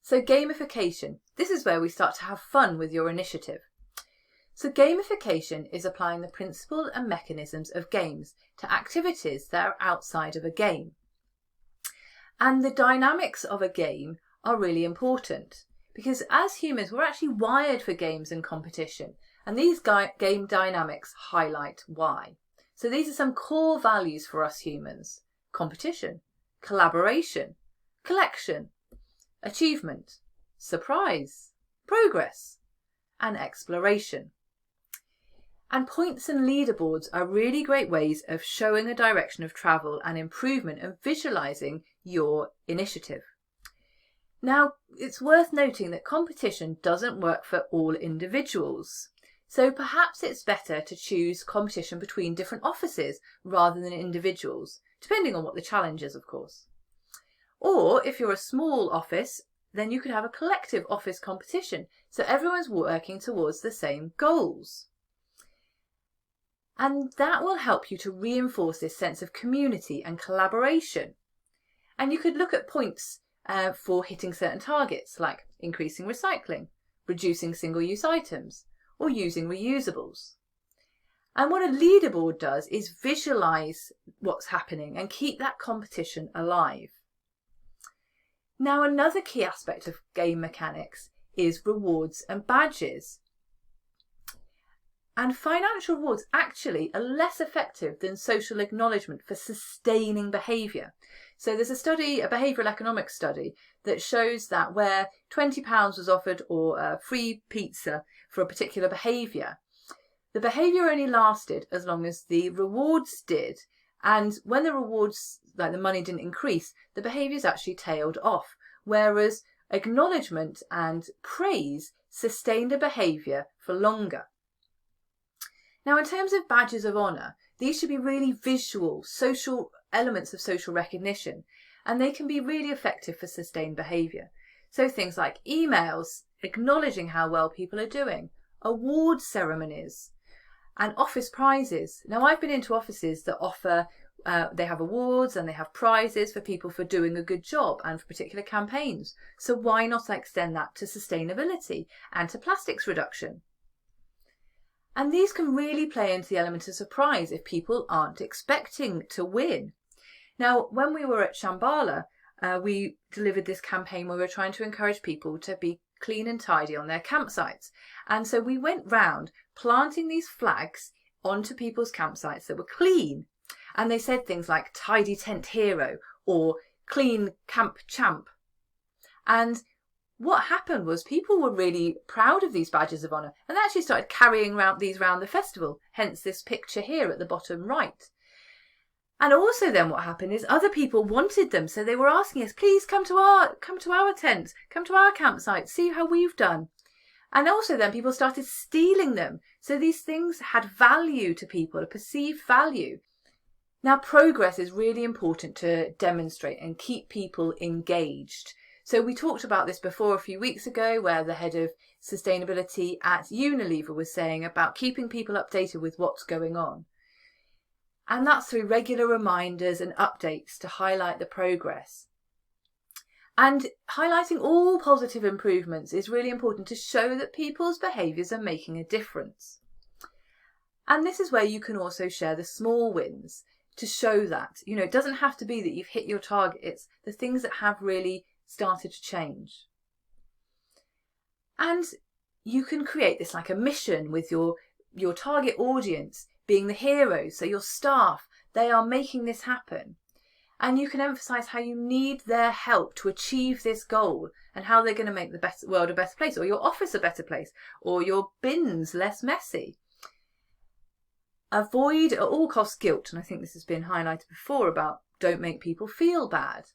So gamification, this is where we start to have fun with your initiative. So gamification is applying the principle and mechanisms of games to activities that are outside of a game. And the dynamics of a game are really important because as humans, we're actually wired for games and competition. And these game dynamics highlight why. So these are some core values for us humans: competition, collaboration, collection, achievement, surprise, progress, and exploration. And points and leaderboards are really great ways of showing a direction of travel and improvement and visualising your initiative. Now, it's worth noting that competition doesn't work for all individuals. So perhaps it's better to choose competition between different offices rather than individuals, depending on what the challenge is, of course. Or if you're a small office, then you could have a collective office competition, so everyone's working towards the same goals. And that will help you to reinforce this sense of community and collaboration. And you could look at points for hitting certain targets, like increasing recycling, reducing single-use items, or using reusables. And what a leaderboard does is visualise what's happening and keep that competition alive. Now, another key aspect of game mechanics is rewards and badges. And financial rewards actually are less effective than social acknowledgement for sustaining behaviour. So there's a study, a behavioural economics study, that shows that where £20 was offered or a free pizza for a particular behaviour, the behaviour only lasted as long as the rewards did. And when the rewards, like the money, didn't increase, the behaviours actually tailed off. Whereas acknowledgement and praise sustained a behaviour for longer. Now, in terms of badges of honour, these should be really visual, social elements of social recognition, and they can be really effective for sustained behaviour. So things like emails acknowledging how well people are doing, award ceremonies, and office prizes. Now, I've been into offices that offer, they have awards and they have prizes for people for doing a good job and for particular campaigns. So why not extend that to sustainability and to plastics reduction? And these can really play into the element of surprise if people aren't expecting to win. Now, when we were at Shambhala, we delivered this campaign where we were trying to encourage people to be clean and tidy on their campsites. And so we went round planting these flags onto people's campsites that were clean. And they said things like tidy tent hero or clean camp champ. And what happened was people were really proud of these badges of honour and they actually started carrying these around the festival, hence this picture here at the bottom right. And also then what happened is other people wanted them, so they were asking us, please come to our tent, come to our campsite, see how we've done. And also then people started stealing them, so these things had value to people, a perceived value. Now, progress is really important to demonstrate and keep people engaged. So we talked about this before a few weeks ago, where the head of sustainability at Unilever was saying about keeping people updated with what's going on. And that's through regular reminders and updates to highlight the progress. And highlighting all positive improvements is really important to show that people's behaviours are making a difference. And this is where you can also share the small wins to show that, it doesn't have to be that you've hit your target. It's the things that have really started to change. And you can create this like a mission with your target audience being the heroes. So your staff, they are making this happen. And you can emphasise how you need their help to achieve this goal and how they're going to make the world a better place, or your office a better place, or your bins less messy. Avoid at all costs guilt. And I think this has been highlighted before about don't make people feel bad.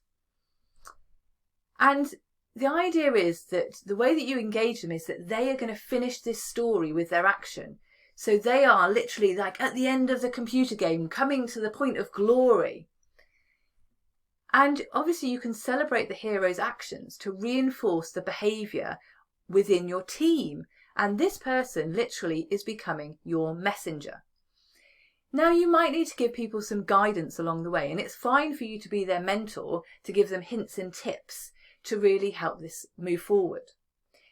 And the idea is that the way that you engage them is that they are going to finish this story with their action. So they are literally like at the end of the computer game, coming to the point of glory. And obviously you can celebrate the hero's actions to reinforce the behaviour within your team. And this person literally is becoming your messenger. Now, you might need to give people some guidance along the way, and it's fine for you to be their mentor, to give them hints and tips to really help this move forward.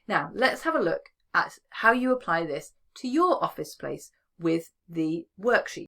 Now, let's have a look at how you apply this to your office place with the worksheet.